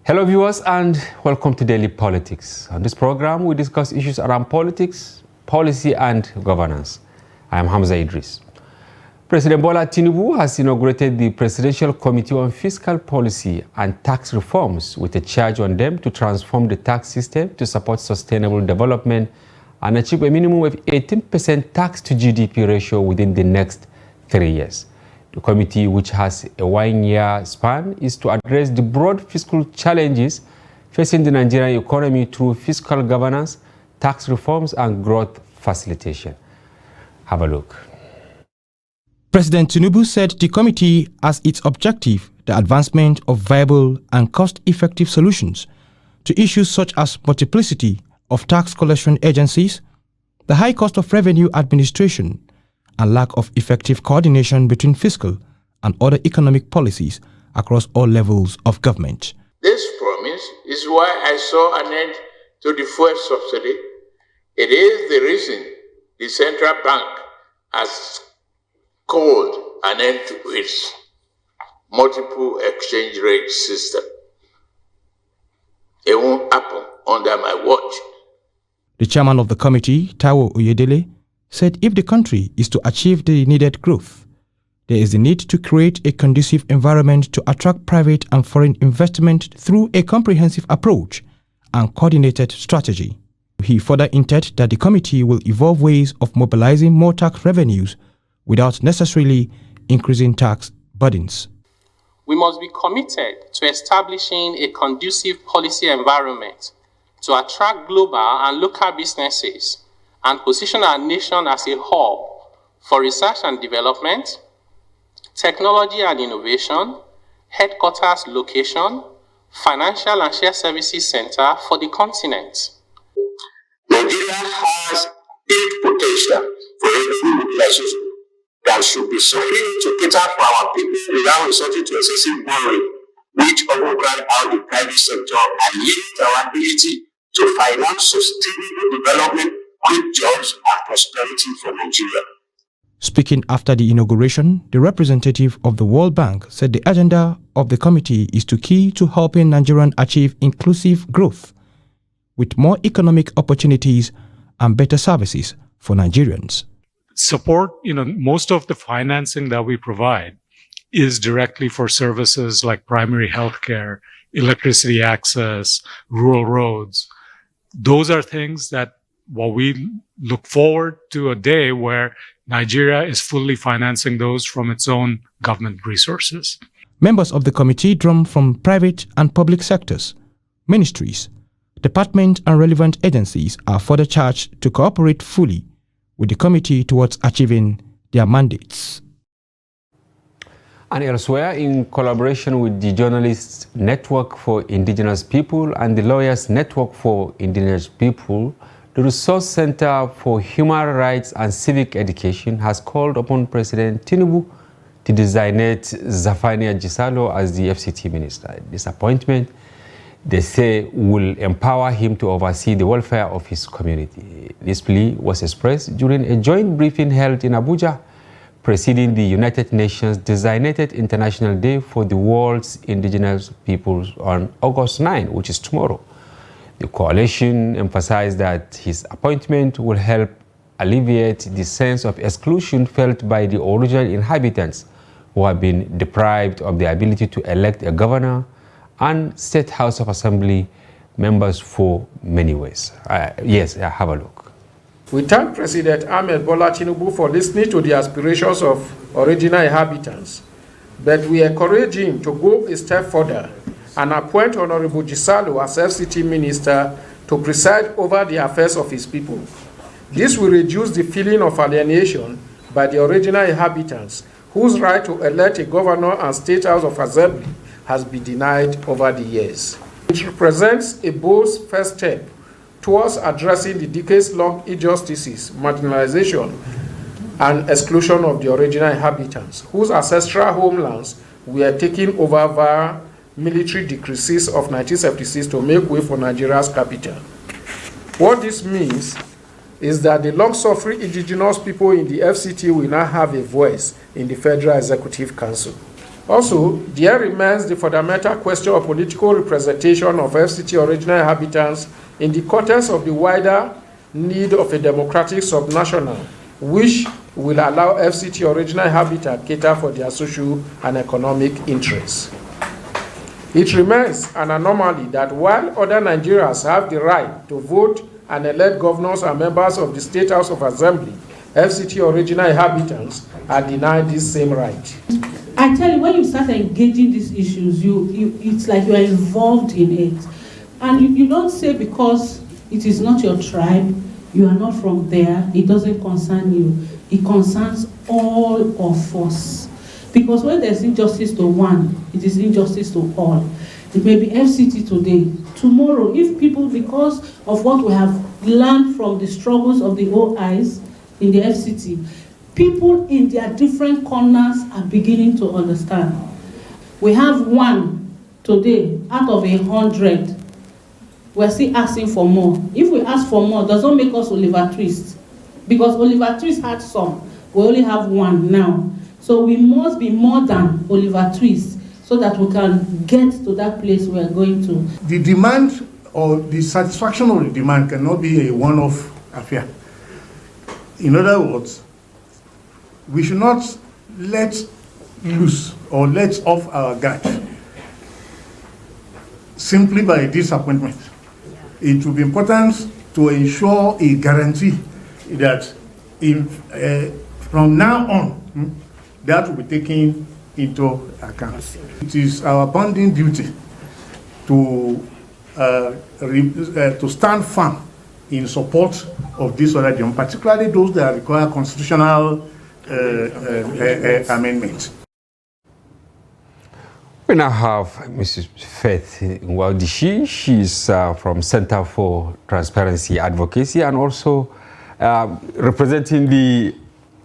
Hello viewers and welcome to Daily Politics. On this program we discuss issues around politics, policy and governance. I am Hamza Idris. President Bola Tinubu has inaugurated the Presidential Committee on Fiscal Policy and Tax Reforms with a charge on them to transform the tax system to support sustainable development and achieve a minimum of 18% tax to GDP ratio within the next 3 years. The committee, which has a 1-year span, is to address the broad fiscal challenges facing the Nigerian economy through fiscal governance, tax reforms, and growth facilitation. Have a look. President Tinubu said the committee has its objective the advancement of viable and cost-effective solutions to issues such as multiplicity of tax collection agencies, the high cost of revenue administration, and lack of effective coordination between fiscal and other economic policies across all levels of government. This promise is why I saw an end to the fuel subsidy. It is the reason the central bank has called an end to its multiple exchange rate system. It won't happen under my watch. The chairman of the committee, Taiwo Oyedele, said if the country is to achieve the needed growth, there is the need to create a conducive environment to attract private and foreign investment through a comprehensive approach and coordinated strategy. He further hinted that the committee will evolve ways of mobilizing more tax revenues without necessarily increasing tax burdens. We must be committed to establishing a conducive policy environment to attract global and local businesses and position our nation as a hub for research and development, technology and innovation, headquarters location, financial and shared services center for the continent. Nigeria has big potential for revenue utilization that should be sufficient to cater for our people without resorting to excessive borrowing, which override out the private sector and limit our ability to finance sustainable development, good jobs and prosperity for Nigeria. Speaking after the inauguration, the representative of the World Bank said the agenda of the committee is key to helping Nigerians achieve inclusive growth with more economic opportunities and better services for Nigerians. Support, most of the financing that we provide is directly for services like primary health care, electricity access, rural roads. Those are things that while we look forward to a day where Nigeria is fully financing those from its own government resources. Members of the committee drawn from private and public sectors, ministries, departments and relevant agencies are further charged to cooperate fully with the committee towards achieving their mandates. And elsewhere, in collaboration with the Journalists Network for Indigenous People and the Lawyers Network for Indigenous People, the Resource Center for Human Rights and Civic Education has called upon President Tinubu to designate Zafania Gisalo as the FCT minister. This appointment, they say, will empower him to oversee the welfare of his community. This plea was expressed during a joint briefing held in Abuja, preceding the United Nations designated International Day for the World's Indigenous Peoples on August 9, which is tomorrow. The coalition emphasized that his appointment will help alleviate the sense of exclusion felt by the original inhabitants who have been deprived of the ability to elect a governor and State House of Assembly members for many ways. Yes, have a look. We thank President Ahmed Bola Tinubu for listening to the aspirations of original inhabitants, but we encourage him to go a step further and appoint Honorable Gisalo as FCT Minister to preside over the affairs of his people. This will reduce the feeling of alienation by the original inhabitants whose right to elect a governor and State House of Assembly has been denied over the years. It represents a bold first step towards addressing the decades-long injustices, marginalization, and exclusion of the original inhabitants whose ancestral homelands were taken over via military decrees of 1976 to make way for Nigeria's capital. What this means is that the long-suffering indigenous people in the FCT will now have a voice in the Federal Executive Council. Also, there remains the fundamental question of political representation of FCT original inhabitants in the context of the wider need of a democratic subnational, which will allow FCT original inhabitants cater for their social and economic interests. It remains an anomaly that while other Nigerians have the right to vote and elect governors and members of the State House of Assembly, FCT original inhabitants are denied this same right. I tell you, when you start engaging these issues, it's like you are involved in it. And you don't say because it is not your tribe, you are not from there, it doesn't concern you. It concerns all of us. Because when there's injustice to one, it is injustice to all. It may be FCT today. Tomorrow, if people, because of what we have learned from the struggles of the OIs in the FCT, people in their different corners are beginning to understand. We have one today out of 100. We're still asking for more. If we ask for more, does not make us Oliver Twist. Because Oliver Twist had some. We only have one now. So we must be more than Oliver Twist so that we can get to that place we are going to. The demand or the satisfaction of the demand cannot be a one-off affair. In other words, we should not let loose or let off our guard simply by disappointment. It will be important to ensure a guarantee that from now on, that will be taken into account. It is our bonding duty to stand firm in support of this other demand, particularly those that require constitutional amendment. We now have Mrs. Faith Nwadishi. She's from Center for Transparency Advocacy and also representing the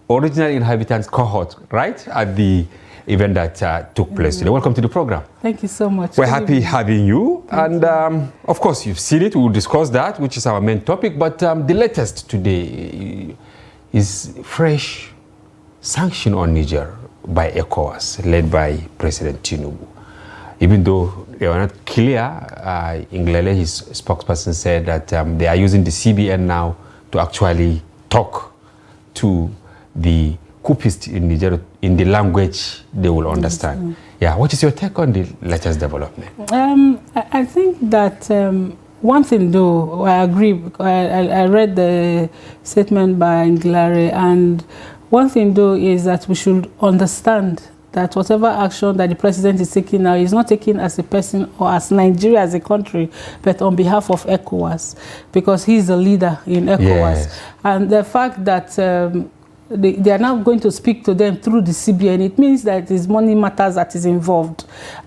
original inhabitants cohort, right, at the event that took place today. Welcome to the program. Thank you so much. We're happy having you. And of course, you've seen it. We'll discuss that, which is our main topic. But the latest today is fresh sanction on Niger by ECOWAS, led by President Tinubu. Even though they were not clear, Inglele, his spokesperson, said that they are using the CBN now to actually talk to the coupists in Niger in the language they will understand. Yeah, what is your take on the latest development? I think that one thing, though, I agree. I read the statement by Nglare, and one thing, though, is that we should understand that whatever action that the president is taking now is not taken as a person or as Nigeria as a country, but on behalf of ECOWAS, because he's the leader in ECOWAS. Yes. And the fact that they are now going to speak to them through the CBN, it means that it is money matters that is involved.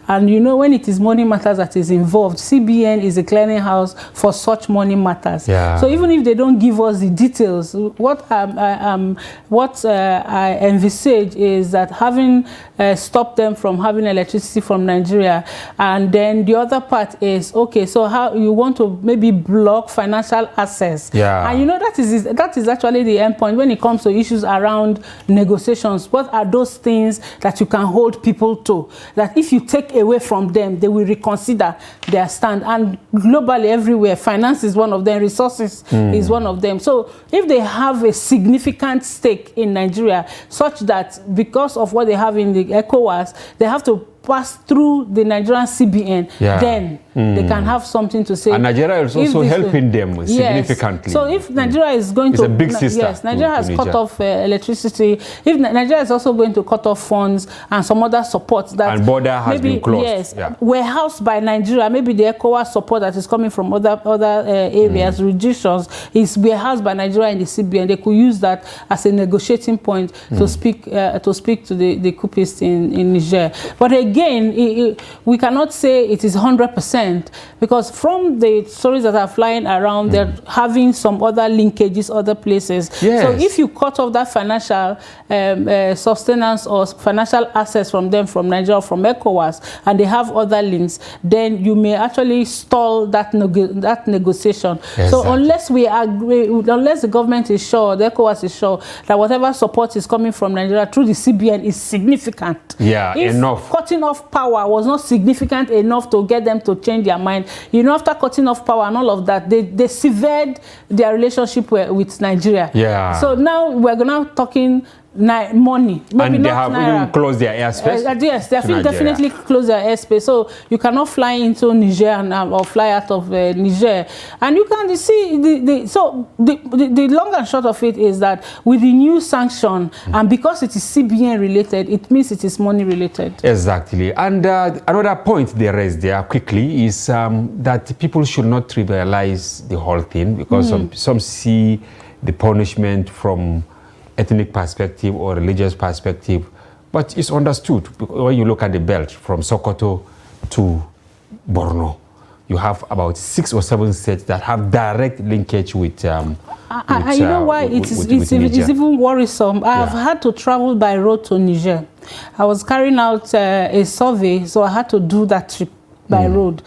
And you know, when it is money matters that is involved, CBN is a clearinghouse for such money matters. Yeah. So even if they don't give us the details, what I envisage is that having stopped them from having electricity from Nigeria, and then the other part is, okay, so how you want to maybe block financial access. Yeah. And you know, that is actually the end point when it comes to issues around negotiations. What are those things that you can hold people to, that if you take away from them, they will reconsider their stand? And globally, everywhere, finance is one of them, resources is one of them. So if they have a significant stake in Nigeria, such that because of what they have in the ECOWAS, they have to pass through the Nigerian CBN, then they can have something to say. And Nigeria is also helping them significantly. Yes. So if Nigeria is going it's to... a big sister. Yes, Nigeria has cut off electricity. If Nigeria is also going to cut off funds and some other support that... And border has been closed. Yes, warehoused by Nigeria, maybe the ECOWAS support that is coming from other areas, regions, is warehoused by Nigeria in the CBN. They could use that as a negotiating point to speak to the coupists in Niger. But again, again, we cannot say it is 100%, because from the stories that are flying around, they're having some other linkages, other places. Yes. So if you cut off that financial sustenance or financial access from them, from Nigeria or from ECOWAS, and they have other links, then you may actually stall that negotiation. Exactly. So unless we agree, unless the government is sure, the ECOWAS is sure that whatever support is coming from Nigeria through the CBN is significant. Yeah, if enough. Cutting off power was not significant enough to get them to change their mind, you know, after cutting off power and all of that, they severed their relationship with Nigeria. Yeah. So now we're gonna talking money. Maybe and they not have naira. even closed their airspace. Yes, they have to definitely closed their airspace. So you cannot fly into Niger or fly out of Niger. And you can see the long and short of it is that with the new sanction, and because it is CBN related, it means it is money related. Exactly. And another point they raised there quickly is that people should not trivialize the whole thing, because some see the punishment from ethnic perspective or religious perspective, but it's understood when you look at the belt from Sokoto to Borno. You have about 6 or 7 states that have direct linkage with you know why it's even worrisome. I've had to travel by road to Niger. I was carrying out a survey, so I had to do that trip by road.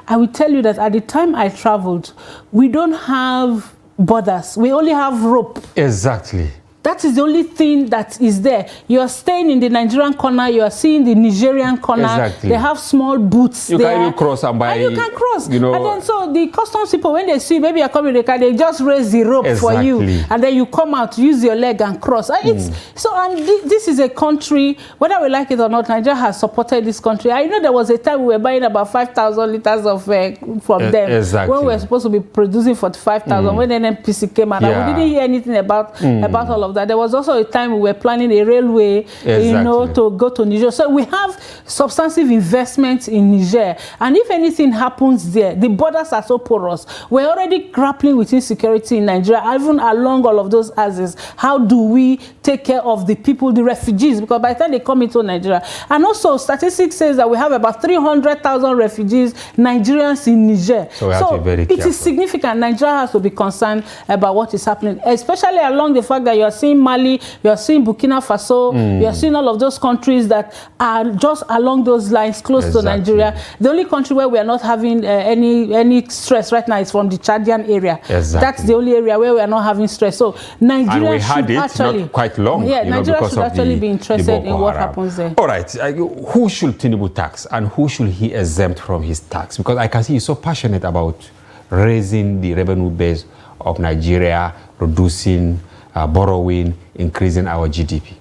I will tell you that at the time I traveled, we don't have borders. We only have rope. Exactly. That is the only thing that is there. You are staying in the Nigerian corner, you are seeing the Nigerian corner. Exactly. They have small boots you there. You can even cross and buy. And you can cross. You know, and then so the customs people, when they see maybe you're coming with a car, they just raise the rope for you. And then you come out, use your leg and cross. So, and this is a country, whether we like it or not, Nigeria has supported this country. I know there was a time we were buying about 5,000 liters of from them. Exactly. When we were supposed to be producing 45,000. When the NNPC came out, we didn't hear anything about all of that. There was also a time we were planning a railway, you know, to go to Niger. So we have substantive investments in Niger. And if anything happens there, the borders are so porous. We're already grappling with insecurity in Nigeria, even along all of those axes. How do we take care of the people, the refugees? Because by the time they come into Nigeria, and also statistics says that we have about 300,000 refugees, Nigerians in Niger. So we have to be very careful. It is significant. Nigeria has to be concerned about what is happening, especially along the fact that you are seeing Mali, you are seeing Burkina Faso, you are seeing all of those countries that are just along those lines, close to Nigeria. The only country where we are not having any stress right now is from the Chadian area. That's the only area where we are not having stress. So Nigeria should actually, not quite long. Nigeria should actually be interested in what happens there. All right, who should Tinubu tax and who should he exempt from his tax? Because I can see he's so passionate about raising the revenue base of Nigeria, reducing borrowing, increasing our GDP.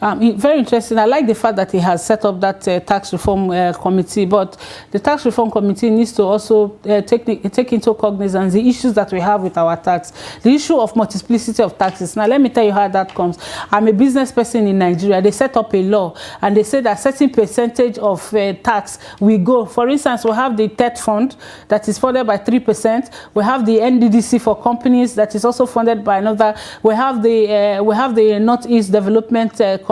Very interesting. I like the fact that he has set up that tax reform committee, but the tax reform committee needs to also take into cognizance the issues that we have with our tax. The issue of multiplicity of taxes. Now, let me tell you how that comes. I'm a business person in Nigeria. They set up a law, and they say that certain percentage of tax we go. For instance, we have the TET fund that is funded by 3%. We have the NDDC for companies that is also funded by another. We have the Northeast Development Commission.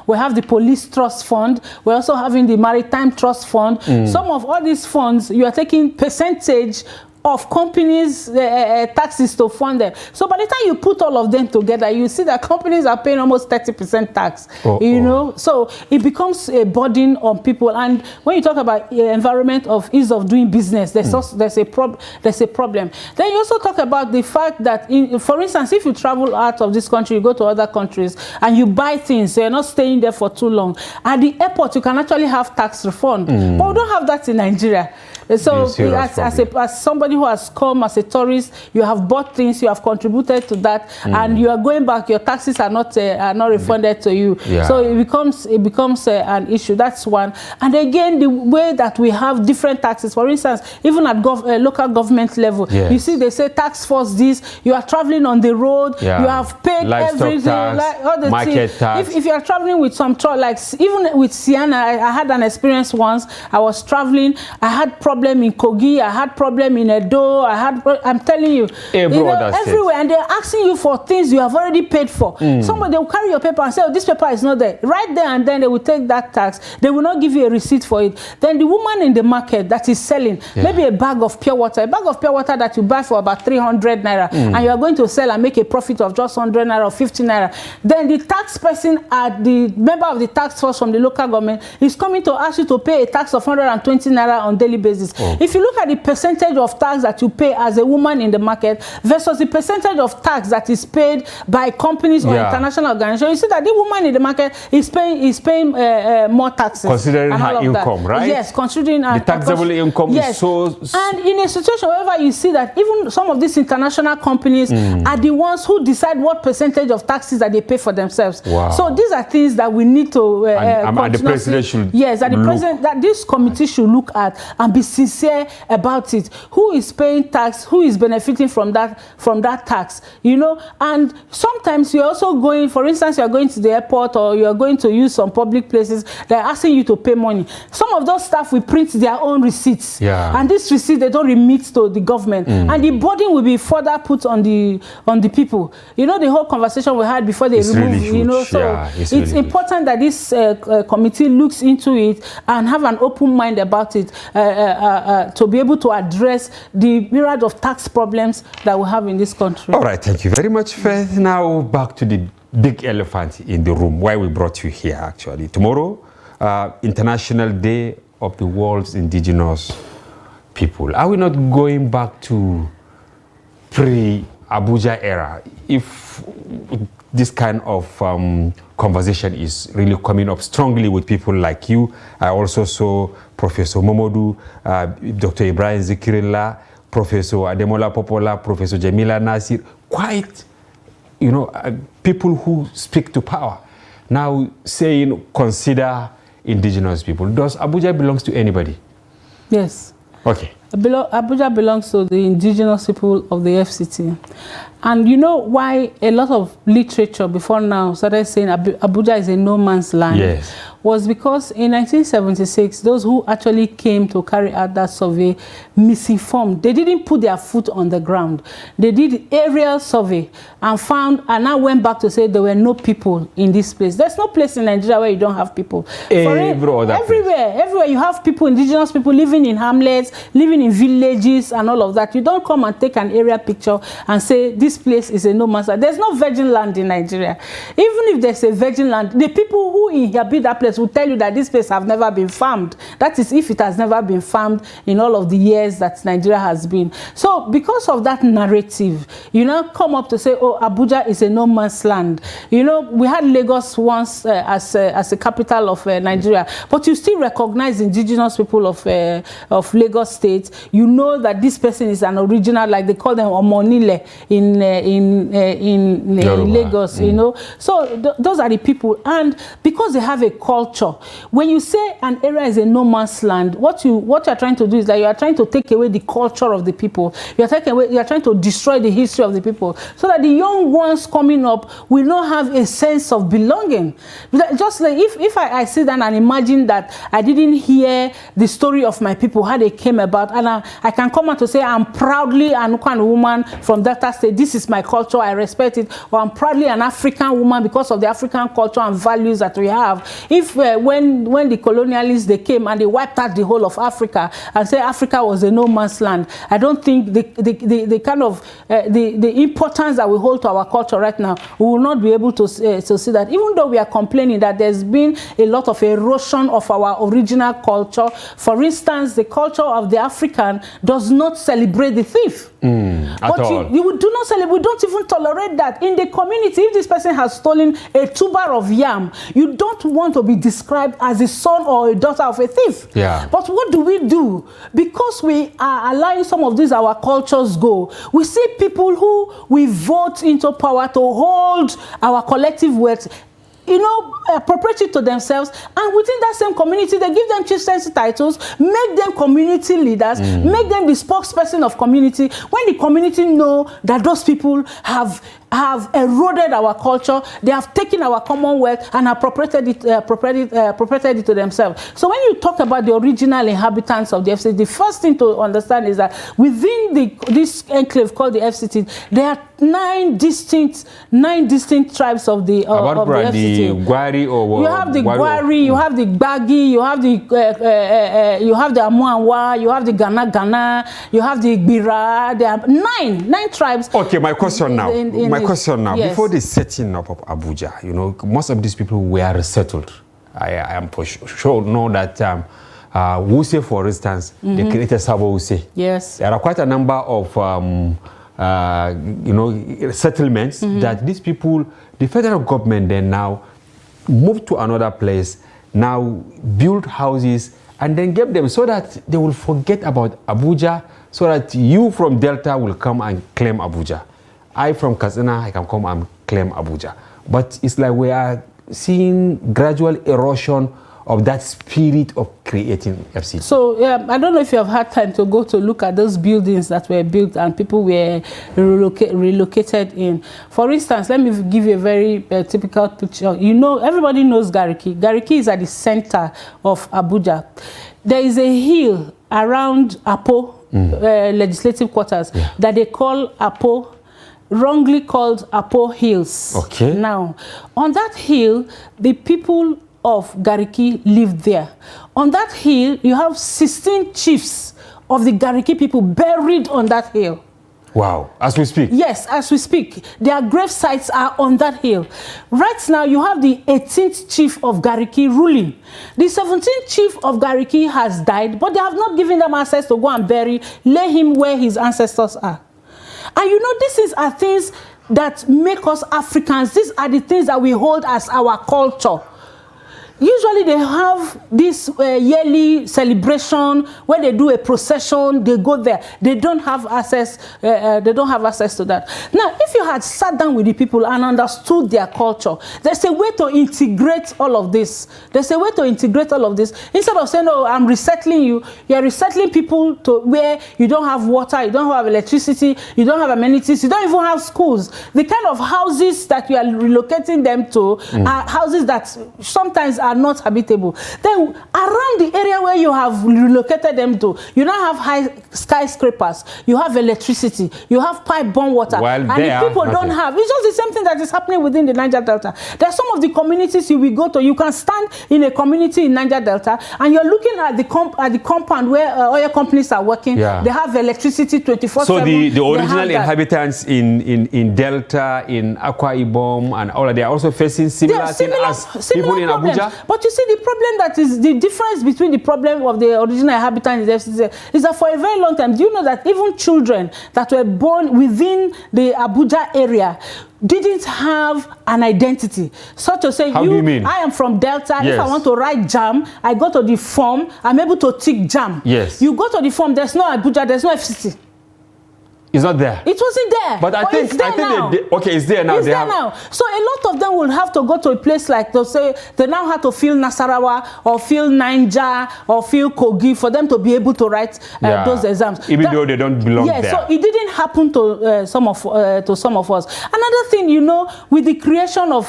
We have the Police Trust Fund. We're also having the Maritime Trust Fund. Some of all these funds, you are taking percentage of companies' taxes to fund them. So by the time you put all of them together, you see that companies are paying almost 30% tax. You know, so it becomes a burden on people. And when you talk about environment of ease of doing business, there's a problem. Then you also talk about the fact that, for instance, if you travel out of this country, you go to other countries, and you buy things, so you're not staying there for too long. At the airport, you can actually have tax refund, but we don't have that in Nigeria. So as somebody who has come as a tourist, you have bought things, you have contributed to that, and you are going back, your taxes are not refunded to you. So it becomes an issue. That's one. And again, the way that we have different taxes, for instance, even at local government level, you see they say tax force this, you are traveling on the road, you have paid everything, tax, all the market tax. If you are traveling with some like even with Sienna, I had an experience once. I was traveling, I had problems problem in Kogi, I had problem in Edo, I'm telling you, everywhere, and they're asking you for things you have already paid for. Somebody, they will carry your paper and say, oh, this paper is not there. Right there and then they will take that tax. They will not give you a receipt for it. Then the woman in the market that is selling maybe a bag of pure water that you buy for about 300 naira, and you are going to sell and make a profit of just 100 naira or 50 naira. Then the tax person at the member of the tax force from the local government is coming to ask you to pay a tax of 120 naira on daily basis. If you look at the percentage of tax that you pay as a woman in the market versus the percentage of tax that is paid by companies or international organizations, you see that the woman in the market is paying more taxes. Considering her income, right? Yes, considering the taxable income is so... And in a situation wherever you see that even some of these international companies are the ones who decide what percentage of taxes that they pay for themselves. Wow. So these are things that we need to and the president should that this committee should look at and be sincere about it. Who is paying tax? Who is benefiting from that tax? You know, and sometimes you're also going, for instance, you're going to the airport or you're going to use some public places, they're asking you to pay money. Some of those staff will print their own receipts, and this receipt they don't remit to the government, and the burden will be further put on the people. You know, the whole conversation we had before they remove, really you know, so it's really important that this committee looks into it and have an open mind about it to be able to address the myriad of tax problems that we have in this country. All right, thank you very much, Faith. Now back to the big elephant in the room, why we brought you here actually. Tomorrow, International Day of the World's Indigenous People. Are we not going back to pre-Abuja era? If this kind of conversation is really coming up strongly with people like you. I also saw Professor Momodu, Dr. Ibrahim Zikirilla, Professor Ademola Popola, Professor Jamila Nasir, quite, you know, people who speak to power. Now saying, consider indigenous people. Does Abuja belong to anybody? Yes. Okay. Abuja belongs to the indigenous people of the FCT. And you know why a lot of literature before now started saying Abuja is a no man's land? Yes. Was because in 1976, those who actually came to carry out that survey misinformed. They didn't put their foot on the ground. They did aerial survey and found, and now went back to say there were no people in this place. There's no place in Nigeria where you don't have people. Everywhere you have people, indigenous people living in hamlets, living in villages and all of that. You don't come and take an aerial picture and say this place is a no man's land. There's no virgin land in Nigeria. Even if there's a virgin land, the people who inhabit that place will tell you that this place have never been farmed. That is, if it has never been farmed in all of the years that Nigeria has been. So because of that narrative, you now come up to say, oh, Abuja is a no man's land. You know, we had Lagos once as a capital of Nigeria, but you still recognize indigenous people of Lagos State. You know that this person is an original, like they call them Omonile in Lagos, you know. So those are the people, and because they have a culture, when you say an area is a no man's land, what you're trying to do is that you are trying to take away the culture of the people. You are trying to destroy the history of the people, so that the young ones coming up will not have a sense of belonging. Just like if I sit down and imagine that I didn't hear the story of my people, how they came about, and I can come out to say I'm proudly an Ukwan woman from Delta State, this is my culture, I respect it, or I'm proudly an African woman because of the African culture and values that we have. If when the colonialists, they came and they wiped out the whole of Africa and said Africa was a no man's land, I don't think the kind of the importance that we hold to our culture right now, we will not be able to see that. Even though we are complaining that there's been a lot of erosion of our original culture. For instance, the culture of the African does not celebrate the thief. But you do not celebrate, we don't even tolerate that. In the community, if this person has stolen a tuber of yam, you don't want to be described as a son or a daughter of a thief. Yeah. But what do? Because we are allowing some of these our cultures go, we see people who we vote into power to hold our collective wealth appropriate it to themselves, and within that same community, they give them chieftaincy titles, make them community leaders, make them the spokesperson of community. When the community know that those people have eroded our culture, they have taken our commonwealth and appropriated it to themselves. So when you talk about the original inhabitants of the FCT, the first thing to understand is that within this enclave called the FCT, there are nine distinct tribes of the FCT. The Gwari or you have the Gwari, you have the Gbagi, you have the Amuanwa, you have the Gana, you have the Gbira. There are nine tribes. Okay, my question now. Yes. Before the setting up of Abuja, most of these people were resettled. I am for sure know that Wuse, for instance, they created Sabo Wuse. Yes. There are quite a number of settlements that these people, the federal government, then now moved to another place, now build houses and then give them so that they will forget about Abuja, so that you from Delta will come and claim Abuja. I from Katsina, I can come and claim Abuja. But it's like we are seeing gradual erosion of that spirit of creating FCT. So I don't know if you have had time to go to look at those buildings that were built and people were relocated in. For instance, let me give you a very typical picture. Everybody knows Gariki. Gariki is at the center of Abuja. There is a hill around Apo legislative quarters that they call Apo, wrongly called Apo Hills. Okay. Now, on that hill, the people of Gariki lived there. On that hill, you have 16 chiefs of the Gariki people buried on that hill. Wow, as we speak? Yes, as we speak. Their grave sites are on that hill. Right now, you have the 18th chief of Gariki ruling. The 17th chief of Gariki has died, but they have not given them access to go and lay him where his ancestors are. And these are things that make us Africans. These are the things that we hold as our culture. Usually they have this yearly celebration where they do a procession, they go there. They don't have access to that. Now, if you had sat down with the people and understood their culture, there's a way to integrate all of this. There's a way to integrate all of this. Instead of saying, "Oh, I'm resettling you," you're resettling people to where you don't have water, you don't have electricity, you don't have amenities, you don't even have schools. The kind of houses that you are relocating them to are houses that sometimes are not habitable. Then around the area where you have relocated them to, you now have high skyscrapers, you have electricity, you have pipe-borne water, and the people don't have. It's just the same thing that is happening within the Niger Delta. There are some of the communities you will go to, you can stand in a community in Niger Delta and you're looking at the compound where oil companies are working. They have electricity 24/7. So the original inhabitants in Delta, in Akwa Ibom and all that, they are also facing similar things as people in Abuja? But you see, the problem that is the difference between the problem of the original inhabitants is that for a very long time, do you know that even children that were born within the Abuja area didn't have an identity? Such as say, how do you mean? I am from Delta. Yes. If I want to write JAM, I go to the form, I'm able to tick JAM. Yes. You go to the form, there's no Abuja, there's no FCT. It's not there. It wasn't there. But I think it's there now. It's there now. So a lot of them will have to go to a place like, to say, they now have to feel Nasarawa or feel Niger or feel Kogi for them to be able to write those exams. Even though they don't belong there. So it didn't happen to some of us. Another thing, with the creation of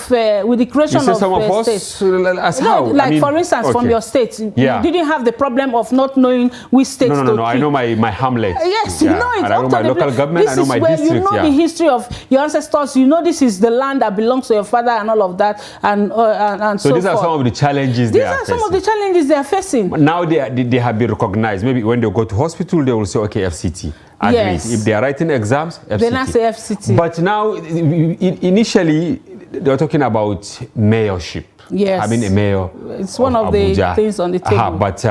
states. As how? Like for instance, from your state, you didn't have the problem of not knowing which states to No. I know my hamlet. Yes, you know it. And I know my local government, I know my district. You know the history of your ancestors. You know this is the land that belongs to your father and all of that, and so these are some of the challenges they are facing. These are some of the challenges they are facing. Now they have been recognized. Maybe when they go to hospital, they will say, okay, FCT. Yes. If they are writing exams, FCT. They not say FCT. But now, initially, they were talking about mayorship. Yes. Having a mayor. It's one of the things on the table. But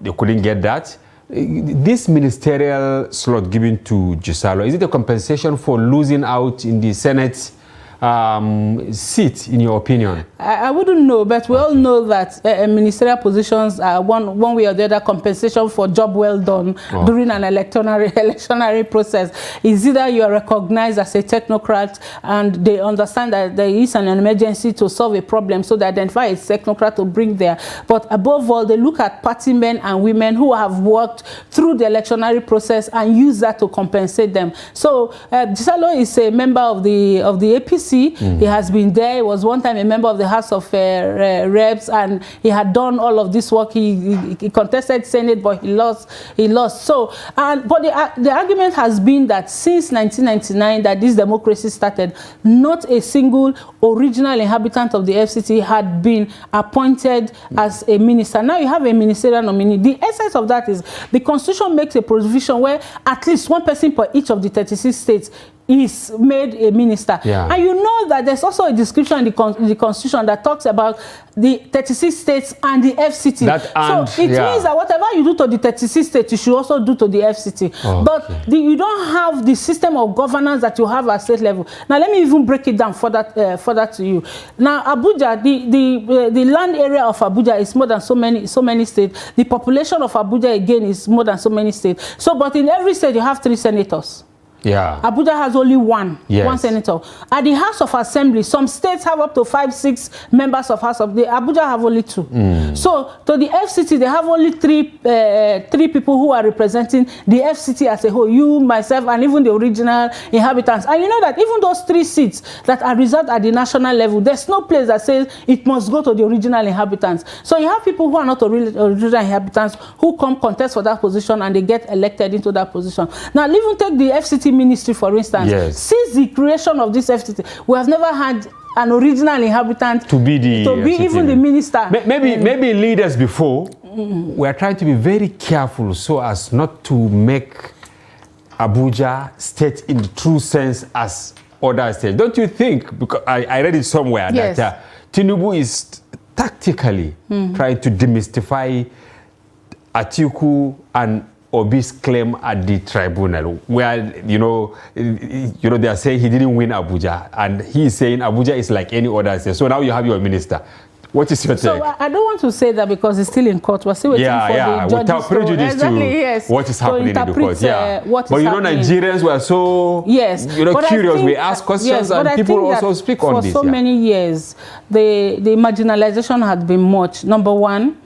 they couldn't get that. This ministerial slot given to Gisalo, is it a compensation for losing out in the Senate sit, in your opinion? I wouldn't know, but we all know that ministerial positions are one way or the other compensation for job well done during an electionary process. Is either you are recognized as a technocrat and they understand that there is an emergency to solve a problem, so they identify a technocrat to bring there. But above all, they look at party men and women who have worked through the electionary process and use that to compensate them. So Gisalo is a member of the APC. He has been there. He was one time a member of the House of Reps, and he had done all of this work. He contested Senate, but he lost. So, but the argument has been that since 1999 that this democracy started, not a single original inhabitant of the FCT had been appointed as a minister. Now you have a ministerial nominee. The essence of that is the Constitution makes a provision where at least one person per each of the 36 states is made a minister. And you know that there's also a description in the Constitution that talks about the 36 states and the FCT. So it means that whatever you do to the 36 states, you should also do to the FCT. But you don't have the system of governance that you have at state level. Now let me even break it down further to you. Now Abuja, the land area of Abuja is more than so many states. The population of Abuja again is more than so many states. So, but in every state you have 3 senators. Abuja has only one senator. At the House of Assembly, some states have up to 5, 6 members of House of the Abuja have only 2. So to the FCT, they have only 3 people who are representing the FCT as a whole. You, myself, and even the original inhabitants. And you know that even those 3 seats that are reserved at the national level, there's no place that says it must go to the original inhabitants. So you have people who are not original inhabitants who come contest for that position and they get elected into that position. Now, even take the FCT ministry, for instance. Since the creation of this FCT, we have never had an original inhabitant to be even the minister. Maybe leaders before we are trying to be very careful so as not to make Abuja state in the true sense as other states. Don't you think? Because I read it somewhere that Tinubu is tactically trying to demystify Atiku and Obi's claim at the tribunal, where you know they are saying he didn't win Abuja, and he is saying Abuja is like any other state. So now you have your minister. What is your take? So I don't want to say that because it's still in court. We're still waiting for the judges without prejudice to what is happening in the court. But you know, Nigerians were so curious. We ask questions and people also speak on this. For so many years, the marginalization had been much. Number one,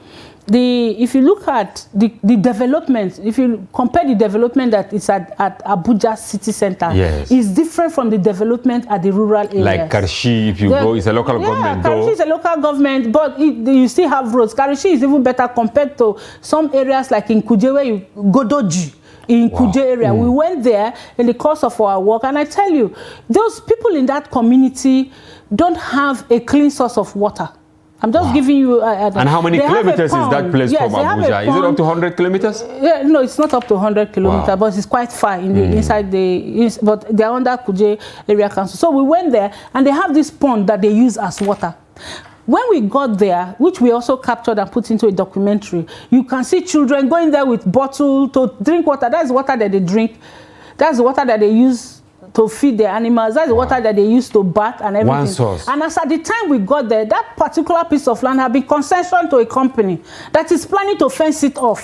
if you look at the development, if you compare the development that is at Abuja city center, it's different from the development at the rural areas. Like Karshi, if you go, it's a local government. Karshi is a local government, but you still have roads. Karshi is even better compared to some areas like in Kuje, where you Godoji. In Kuje area, we went there in the course of our work, and I tell you, those people in that community don't have a clean source of water. I'm just giving you... and how many kilometers is that place from Abuja? Is it up to 100 kilometers? No, it's not up to 100 kilometers, but it's quite far in the inside but they're under Kuje Area Council. So we went there, and they have this pond that they use as water. When we got there, which we also captured and put into a documentary, you can see children going there with bottle to drink water. That's water that they drink. That's the water that they use to feed the animals. That's the water that they used to bath and everything. One source. And as at the time we got there, that particular piece of land had been concessioned to a company that is planning to fence it off.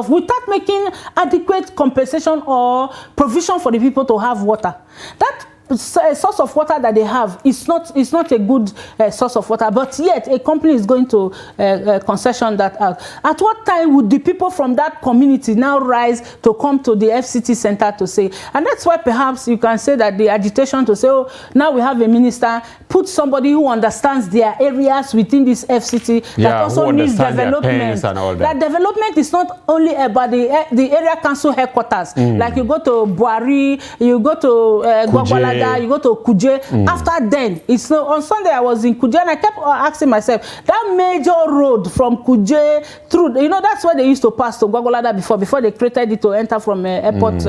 Without making adequate compensation or provision for the people to have water. That source of water that they have is not a good source of water, but yet a company is going to concession that out. At what time would the people from that community now rise to come to the FCT center to say? And that's why perhaps you can say that the agitation to say, oh, now we have a minister, put somebody who understands their areas within this FCT that also needs development. That development is not only about the area council headquarters. Like you go to Buari, you go to Gwagwalada, Gwagwalada, you go to Kuje. After then, it's no. On Sunday I was in Kuje and I kept asking myself, that major road from Kuje through, you know, that's where they used to pass to Gwagwalada before they created it to enter from airport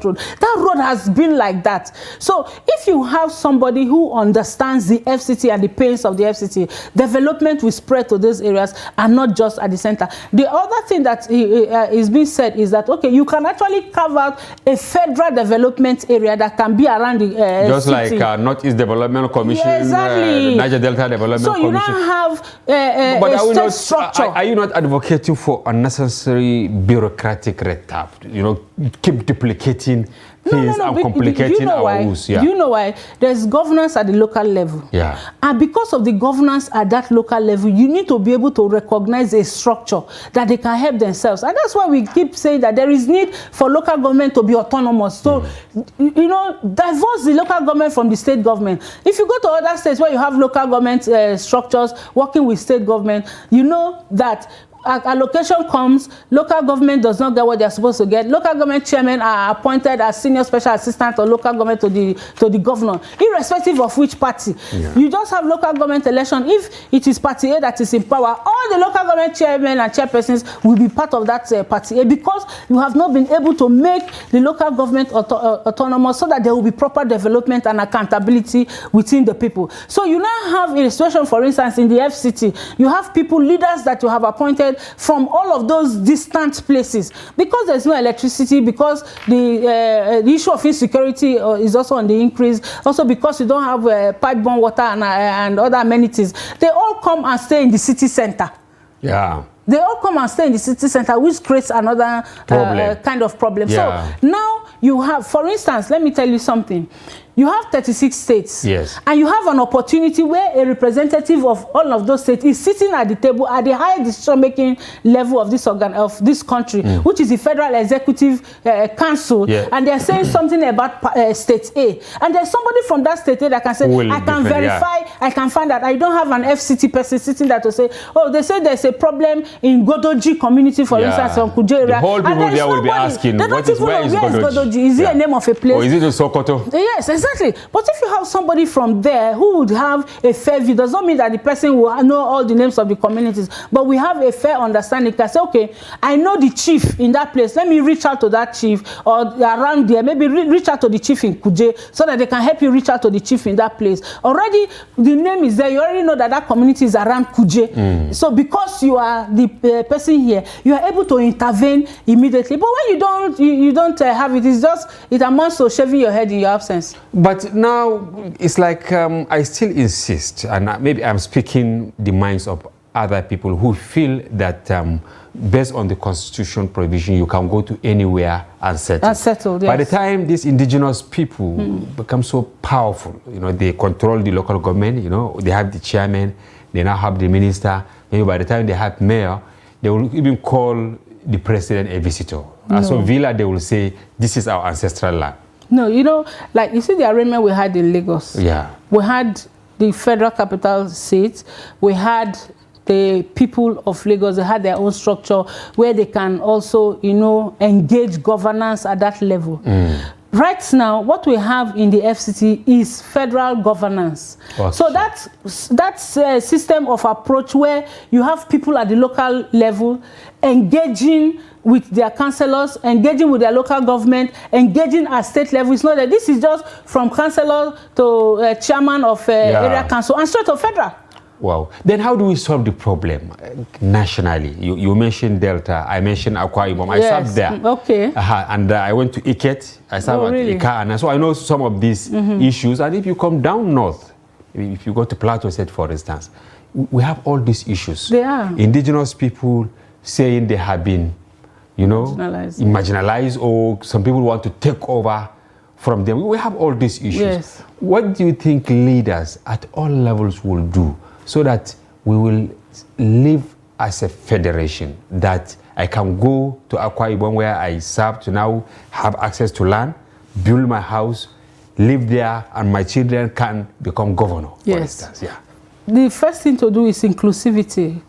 road. That road has been like that. So if you have somebody who understands the FCT and the pains of the FCT, development will spread to those areas and not just at the center. The other thing that is being said is that, okay, you can actually carve out a federal development area that can be around the just city. like Northeast Development Commission, exactly. Niger Delta Development so Commission. So you now have a state structure. Are you not advocating for unnecessary bureaucratic red tape? You know, keep duplicating things and complicating our rules. Yeah. Do you know why? There's governance at the local level. Yeah. And because of the governance at that local level, you need to be able to recognize a structure that they can help themselves. And that's why we keep saying that there is need for local government to be autonomous. So, you know, divorce the local government from the state government. If you go to other states where you have local government structures working with state government, you know that allocation comes, local government does not get what they are supposed to get. Local government chairmen are appointed as senior special assistant or local government to the governor, irrespective of which party. Yeah. You just have local government election. If it is party A that is in power, all the local government chairmen and chairpersons will be part of that party A, because you have not been able to make the local government autonomous so that there will be proper development and accountability within the people. So you now have a situation, for instance, in the FCT, you have people, leaders that you have appointed from all of those distant places, because there's no electricity, because the issue of insecurity is also on the increase, also because you don't have pipe-borne water and other amenities. They all come and stay in the city center. Yeah. They all come and stay in the city center, which creates another kind of problem. Yeah. So now you have, for instance, let me tell you something. You have 36 states, yes, and you have an opportunity where a representative of all of those states is sitting at the table at the higher decision-making level of this country, which is the Federal Executive Council, and they're saying something about State A, and there's somebody from that State A that can say, I can verify, I can find that. I don't have an FCT person sitting there to say, oh, they say there's a problem in Godoji community, for instance, from Kuje area. The whole people there will be asking, where is Godoji? Is it a name of a place? Or is it in Sokoto? Yes, exactly. But if you have somebody from there who would have a fair view, does not mean that the person will know all the names of the communities, but we have a fair understanding. Can say, okay, I know the chief in that place. Let me reach out to that chief, or around there, maybe reach out to the chief in Kuje, so that they can help you reach out to the chief in that place. Already, the name is there. You already know that that community is around Kuje. So because you are the person here, you are able to intervene immediately. But when you don't have it, it's just, it amounts to shaving your head in your absence. But now it's like I still insist, and maybe I'm speaking the minds of other people who feel that based on the constitution provision, you can go to anywhere and settle. Unsettled, yes. By the time these indigenous people become so powerful, you know, they control the local government, you know, they have the chairman, they now have the minister. Maybe by the time they have mayor, they will even call the president a visitor. No. So Villa, they will say, this is our ancestral land. No, you know, like you see the arrangement we had in Lagos. Yeah. We had the federal capital seat. We had the people of Lagos. They had their own structure where they can also, you know, engage governance at that level. Right now, what we have in the FCT is federal governance. Okay. So that's a system of approach where you have people at the local level engaging with their councillors, engaging with their local government, engaging at state level. It's not that this is just from councillor to chairman of area council and straight to federal. Wow. Then how do we solve the problem nationally? You mentioned Delta, I mentioned Akwa Ibom. I served there. Okay. And I went to Iket, I served at Ika, and so I know some of these issues. And if you come down north, if you go to Plateau State, for instance, we have all these issues. They are. Indigenous people saying they have been, you know, marginalized, or some people want to take over from them. We have all these issues. Yes. What do you think leaders at all levels will do so that we will live as a federation, that I can go to Akwa Ibom where I serve to now have access to land, build my house, live there, and my children can become governor, for instance? Yeah. The first thing to do is inclusivity.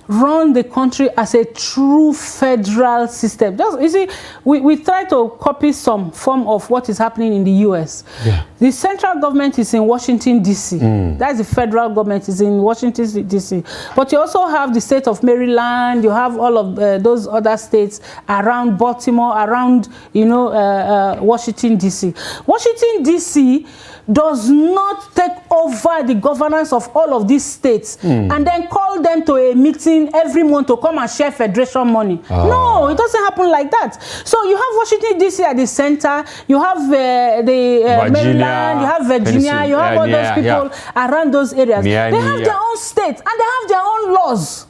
run the country as a true federal system. Just, you see, we try to copy some form of what is happening in the US. Yeah. The central government is in Washington, D.C. That's the federal government is in Washington, D.C. But you also have the state of Maryland, you have all of those other states around Baltimore, around, Washington, D.C. Washington, D.C. does not take over the governance of all of these states and then call them to a meeting every month to come and share federation money. No, it doesn't happen like that. So you have Washington, D.C. at the center, you have Maryland, you have Virginia, you have all those people around those areas. They have their own states and they have their own laws.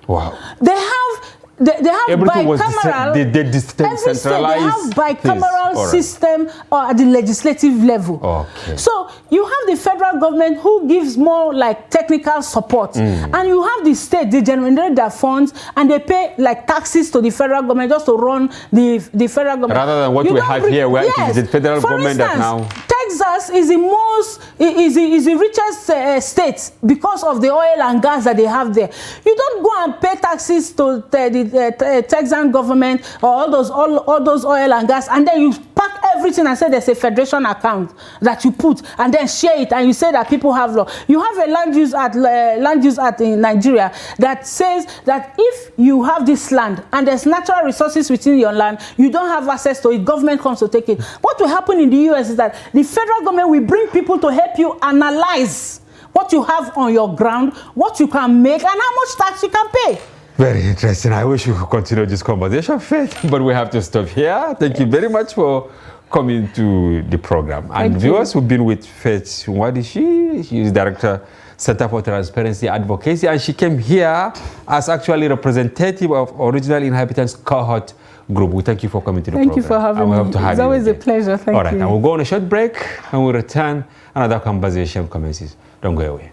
Wow. They have bicameral. They have bicameral system at the legislative level. Okay. So you have the federal government who gives more like technical support, and you have the state. They generate their funds and they pay like taxes to the federal government just to run the federal government. Rather than what we have here, where it is the federal government that now. Texas is the richest state because of the oil and gas that they have there. You don't go and pay taxes to the Texan government or all those oil and gas, and then you pack everything and say there's a federation account that you put and then share it, and you say that people have law. You have a land use act in Nigeria that says that if you have this land and there's natural resources within your land, you don't have access to it, government comes to take it. What will happen in the US is that the federal government will bring people to help you analyze what you have on your ground, what you can make, and how much tax you can pay. Very interesting. I wish we could continue this conversation, Faith, but we have to stop here. Thank you very much for coming to the program. And viewers who've been with Faith Nwadishi, she is Director, Center for Transparency Advocacy, and she came here as actually representative of Original Inhabitants Cohort Group. We thank you for coming to the program. Thank you for having me. It's always a pleasure. Thank you. All right, and we'll go on a short break, and we'll return. Another conversation commences. Don't go away.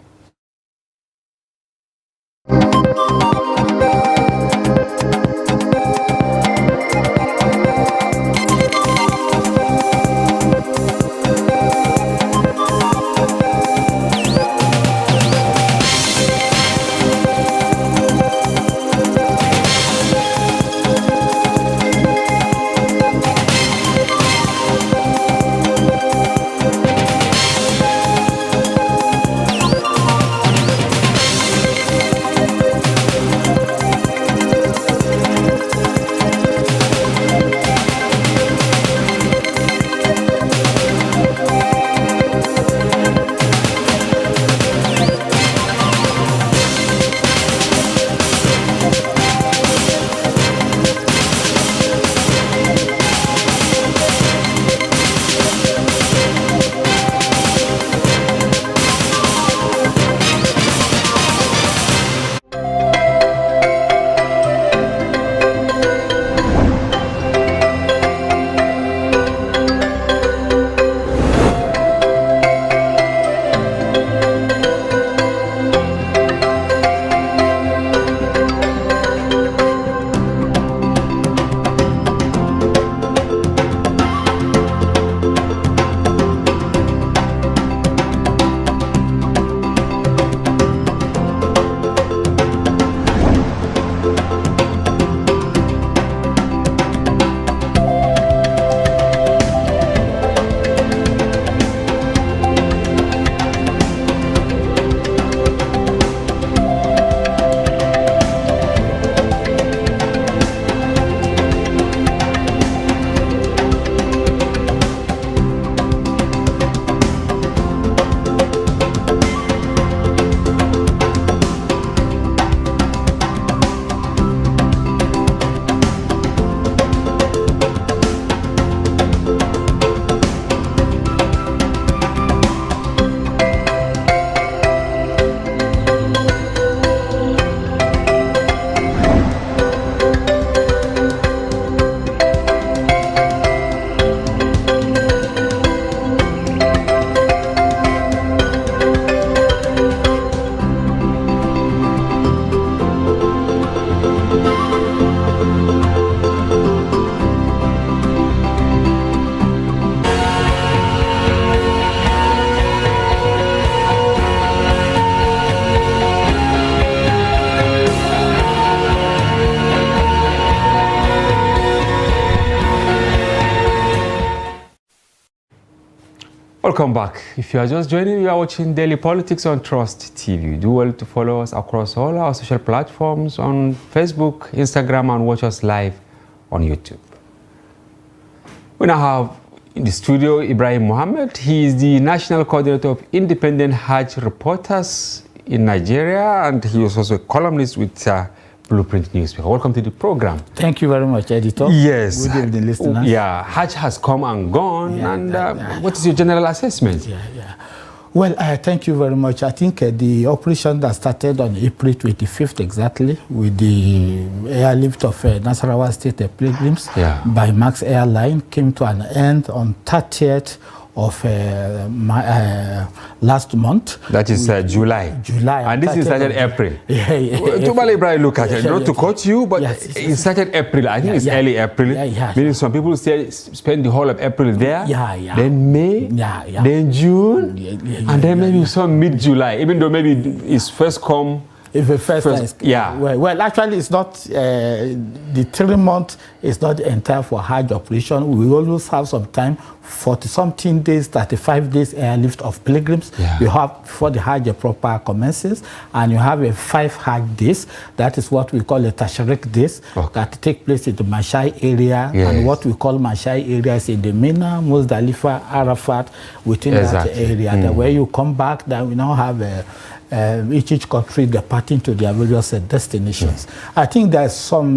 Welcome back. If you are just joining, you are watching Daily Politics on Trust TV. Do well to follow us across all our social platforms on Facebook, Instagram, and watch us live on YouTube. We now have in the studio Ibrahim Mohammed. He is the National Coordinator of Independent Hajj Reporters in Nigeria, and he is also a columnist with Blueprint newspaper. Welcome to the program. Thank you very much, editor. Yes. Good evening, listeners. Yeah, Hajj has come and gone, what is your general assessment? Well, thank you very much. I think the operation that started on April 25th exactly with the airlift of Nasarawa State pilgrims by Max Airline came to an end on 30th of last month. That is July. And this is started April. Look at it. Not to quote you, but it started April. I think it's early April. Meaning some people spend the whole of April there. Then May. Then June. And then maybe some mid-July. Even though maybe it's first come. If the first well, actually, it's not the 3 months is not the entire for Hajj operation. We always have some time, 40-something days, 35 days airlift of pilgrims. You have before the Hajj proper commences, and you have a 5 Hajj days. That is what we call a Tashriq days that take place in the Mashai area, and what we call Mashai area is in the Mina, Muzdalifah, Arafat, within that area. Then where you come back, then we now have each country departing to their various destinations. I think there's some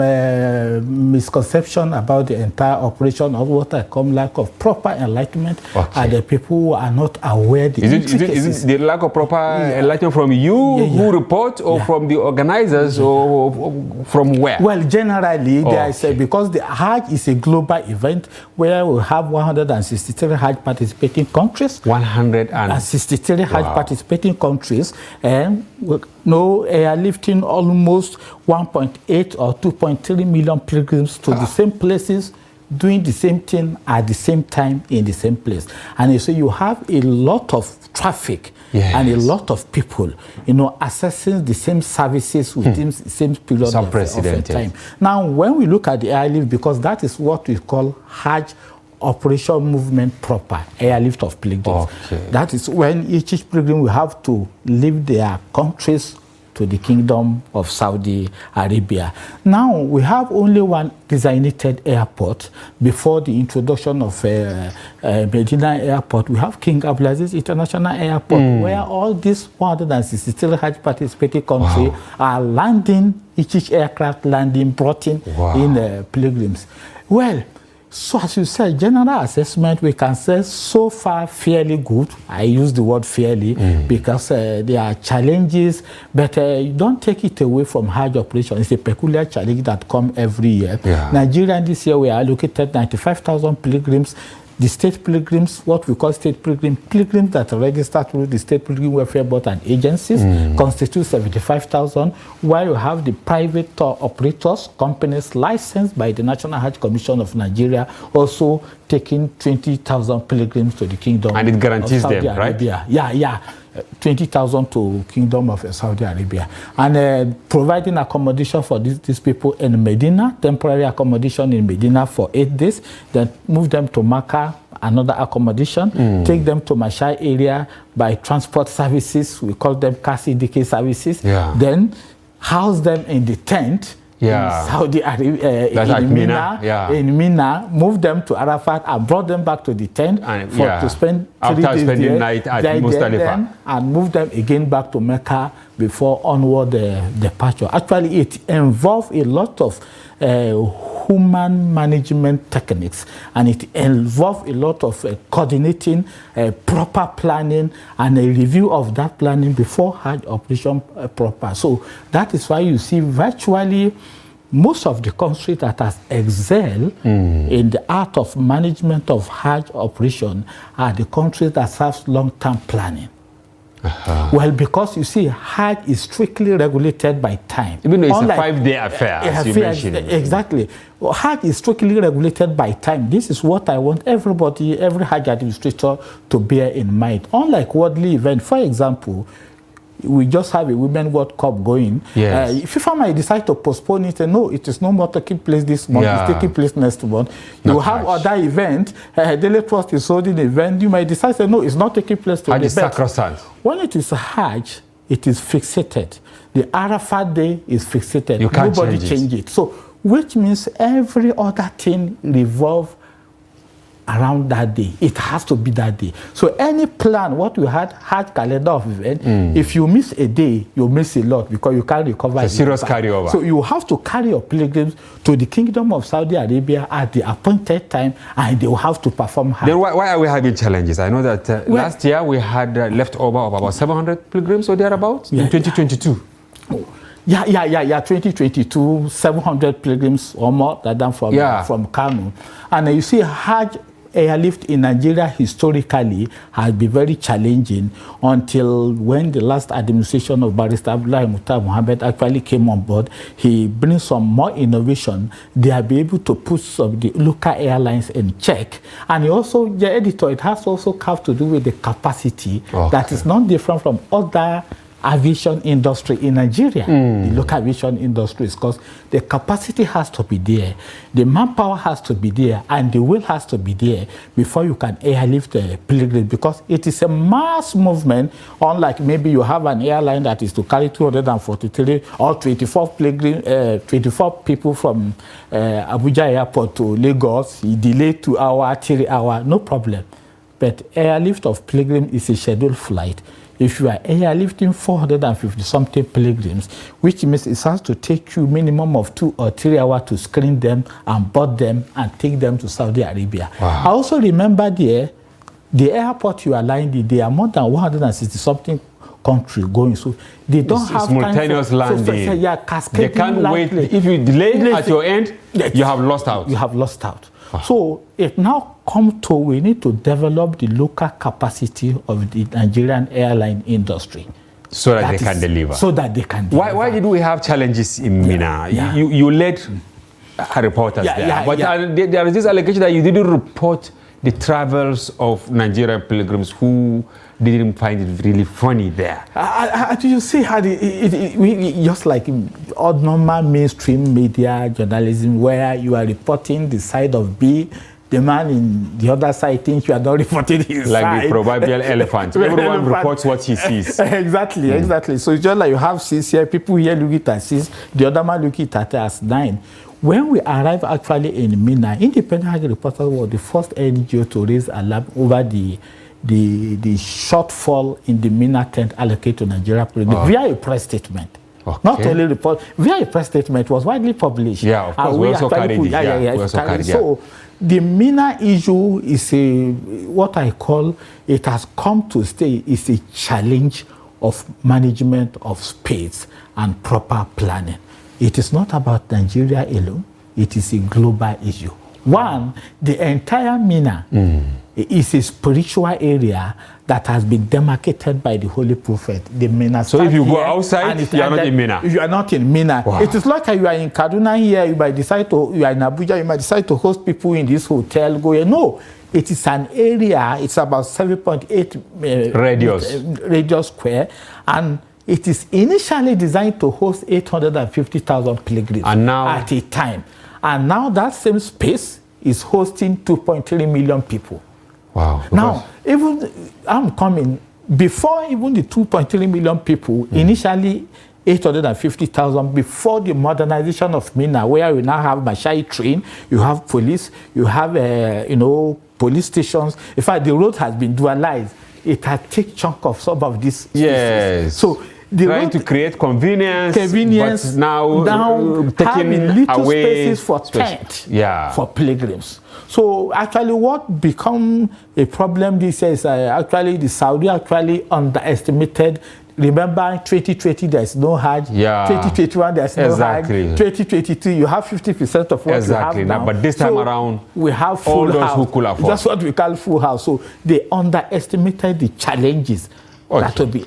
misconception about the entire operation, or what I call lack of proper enlightenment, and the people who are not aware the intricacies. Is it the lack of proper enlightenment from you who report, or from the organizers, or from where? Well, generally, there is because the Hajj is a global event where we have 163 Hajj participating countries. 163 Hajj participating countries. And no airlifting almost 1.8 or 2.3 million pilgrims to the same places, doing the same thing at the same time in the same place. And so you have a lot of traffic and a lot of people, accessing the same services within the same period of time. Now, when we look at the airlift, because that is what we call Hajj operation movement proper, airlift of pilgrims. That is when each pilgrim will have to leave their countries to the Kingdom of Saudi Arabia. Now, we have only one designated airport. Before the introduction of Medina Airport, we have King Abdulaziz International Airport, where all these 163 Hajj participating countries are landing, each aircraft landing, brought in pilgrims. Well, so as you said, general assessment, we can say so far fairly good. I use the word fairly because there are challenges, but you don't take it away from Hajj operation. It's a peculiar challenge that comes every year. Nigeria this year, we allocated 95,000 pilgrims. The state pilgrims, what we call state pilgrims that are registered through the State Pilgrim Welfare Board and agencies, constitute 75,000, while you have the private operators, companies licensed by the National Hajj Commission of Nigeria, also taking 20,000 pilgrims to the Kingdom and it guarantees of Saudi them, Arabia. right? 20,000 to Kingdom of Saudi Arabia, and providing accommodation for these people in Medina, temporary accommodation in Medina for 8 days, then move them to Makkah, another accommodation, take them to Mashai area by transport services, we call them CASIDK services, then house them in the tent in Saudi Arabia, in Mina, move them to Arafat and brought them back to the tent to spend 3 days spending night at Muzdalifah, and move them again back to Mecca before onward departure. Actually, it involved a lot of human management techniques, and it involved a lot of coordinating, proper planning, and a review of that planning before Hajj operation proper. So that is why you see virtually most of the countries that has excelled in the art of management of Hajj operation are the countries that have long-term planning. Well, because you see, Hajj is strictly regulated by time. Even though it's a 5-day affair, as you mentioned. Exactly. Well, Hajj is strictly regulated by time. This is what I want everybody, every Hajj administrator to bear in mind. Unlike worldly event, for example, we just have a Women's World Cup going. Yes. FIFA might decide to postpone it and no, it is no more taking place this month, it's taking place next month. You have other events, Daily Trust is holding an event, you might decide to no, it's not taking place today. Hajj is sacrosanct. When it is a Hajj, it is fixated. The Arafat day is fixated. You can't Nobody change it. So, which means every other thing revolves around that day. It has to be that day. So any plan, what we had calendar of event, if you miss a day, you miss a lot because you can't recover. It's a serious carryover. So you have to carry your pilgrims to the Kingdom of Saudi Arabia at the appointed time, and they will have to perform hard. Then why are we having challenges? I know that last year we had leftover of about 700 pilgrims or thereabouts in 2022. Yeah. 2022, 700 pilgrims or more than from Kano. And you see, Hajj airlift in Nigeria historically has been very challenging until when the last administration of Barrister Abdullahi Mukhtar Mohammed actually came on board. He brings some more innovation. They are able to put some of the local airlines in check. And he also, the editor, it has also have to do with the capacity that is not different from other aviation industry in Nigeria, the local aviation industries, because the capacity has to be there, the manpower has to be there, and the will has to be there before you can airlift a pilgrim, because it is a mass movement, unlike maybe you have an airline that is to carry 243 or 24 people from Abuja airport to Lagos, you delay 2 hours, 3 hours, no problem. But airlift of pilgrim is a scheduled flight. If you are airlifting 450-something pilgrims, which means it has to take you minimum of 2 or 3 hours to screen them and board them and take them to Saudi Arabia. Wow. I also remember the airport you are lying, there are more than 160-something country going, so they don't have simultaneous landing. They can't wait. If you delay at your end, you have lost out. You have lost out. So it now comes to we need to develop the local capacity of the Nigerian airline industry. So that they can deliver. So that they can deliver. Why did we have challenges in Mina? You led reporters there. But there is this allegation that you didn't report the travels of Nigerian pilgrims who didn't find it really funny there. You see how we just like all normal mainstream media journalism, where you are reporting the side of B, the man in the other side thinks you are not reporting his like side. the proverbial elephant. Everyone reports what he sees. Exactly. So it's just like you have 6 here, people here look at it as 6, the other man look at it as 9. When we arrived actually in Mina, Independent Reporters was the first NGO to raise alarm over the shortfall in the Mina tent allocated to Nigeria via a press statement. Not only report, via a press statement was widely published. Yeah, of course. We also carried it. So the Mina issue is what I call, it has come to stay, is a challenge of management of space and proper planning. It is not about Nigeria alone. It is a global issue. One, the entire Mina is a spiritual area that has been demarcated by the Holy Prophet. The Mina. So if you go outside, you are not in Mina. You are not in Mina. Wow. It is like you are in Kaduna here, you might decide to, you are in Abuja, you might decide to host people in this hotel. No, it is an area, it's about 7.8 radius square, and it is initially designed to host 850,000 pilgrims at a time. And now that same space is hosting 2.3 million people. Wow. Now, even I'm coming, before even the 2.3 million people, initially 850,000, before the modernization of Mina, where we now have Mashai train, you have police, you have, police stations. In fact, the road has been dualized. It has taken chunk of some of these spaces. Yes. So, trying to create convenience, but now taking little away spaces for tent for pilgrims. So actually what become a problem this is actually the Saudi actually underestimated. Remember 2020 there's no Hajj, 2021 there's no Hajj, 2022 you have 50% of what you have now. But this time around we have full all those house. Who could afford. That's what we call full house. So they underestimated the challenges Okay. That will be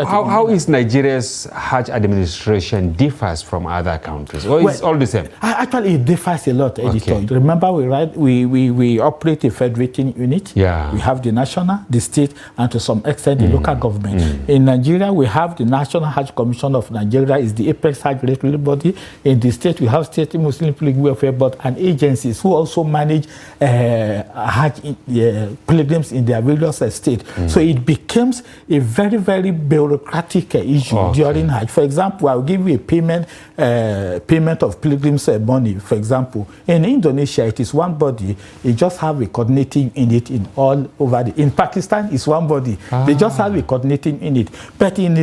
how is Nigeria's Hajj administration differs from other countries? Or it's all the same? Actually, it differs a lot, editor. Okay. Remember, we operate a federating unit. Yeah. We have the national, the state, and to some extent the local government. In Nigeria, we have the National Hajj Commission of Nigeria, is the apex Hajj regulatory body. In the state, we have State Muslim Pilgrim Welfare Board and agencies who also manage Hajj pilgrims in their various states. So it becomes a very, very bureaucratic issue during Hajj. For example, I'll give you a payment of pilgrims' money. For example, in Indonesia, it is one body. It just have a coordinating unit in all over. In Pakistan, it's one body. They just have a coordinating unit. But in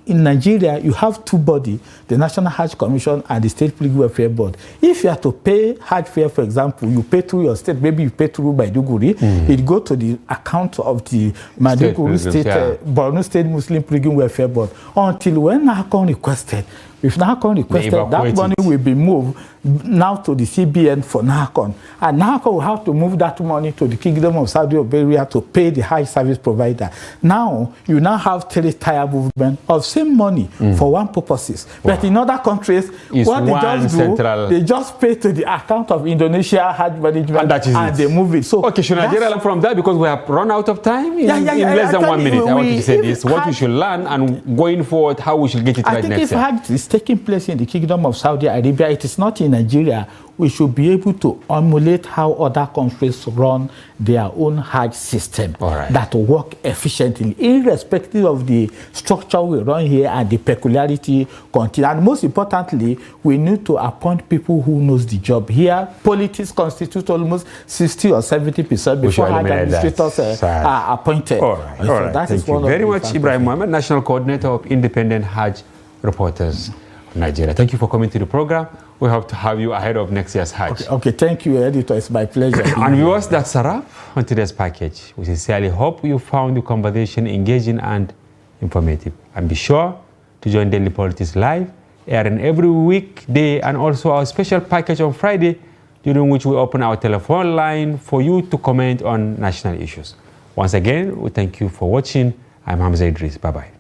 Nigeria, you have two bodies: the National Hajj Commission and the State Pilgrim Welfare Board. If you are to pay Hajj fare, for example, you pay through your state. Maybe you pay through Maiduguri. It go to the account of the Maiduguri State, Borno State Muslim Pilgrim Welfare Board. Until when NAHCON requested, if NAHCON requested, that money will be moved now to the CBN for NAHCON. And NAHCON will have to move that money to the Kingdom of Saudi Arabia to pay the Hajj service provider. Now, you now have three-tier movement of same money for one purposes. But in other countries, what they just do, they just pay to the account of Indonesia Hajj Management and they move it. So, okay, should Nigeria learn from that? Because we have run out of time in less than 1 minute. I want you to say this. What we should learn and going forward, how we should get it right next year. I think if Hajj is taking place in the Kingdom of Saudi Arabia, it is not in Nigeria. We should be able to emulate how other countries run their own Hajj system that work efficiently, irrespective of the structure we run here and the peculiarity continue. And most importantly, we need to appoint people who knows the job. Here, politics constitute almost 60 or 70% before Hajj administrators are appointed. All right. Thank you very much, Ibrahim Mohammed, National Coordinator of Independent Hajj Reporters Nigeria. Thank you for coming to the program. We hope to have you ahead of next year's Hajj. Okay, thank you, editor. It's my pleasure. And viewers, that's a wrap on today's package. We sincerely hope you found the conversation engaging and informative. And be sure to join Daily Politics Live, airing every weekday, and also our special package on Friday, during which we open our telephone line for you to comment on national issues. Once again, we thank you for watching. I'm Hamza Idris. Bye-bye.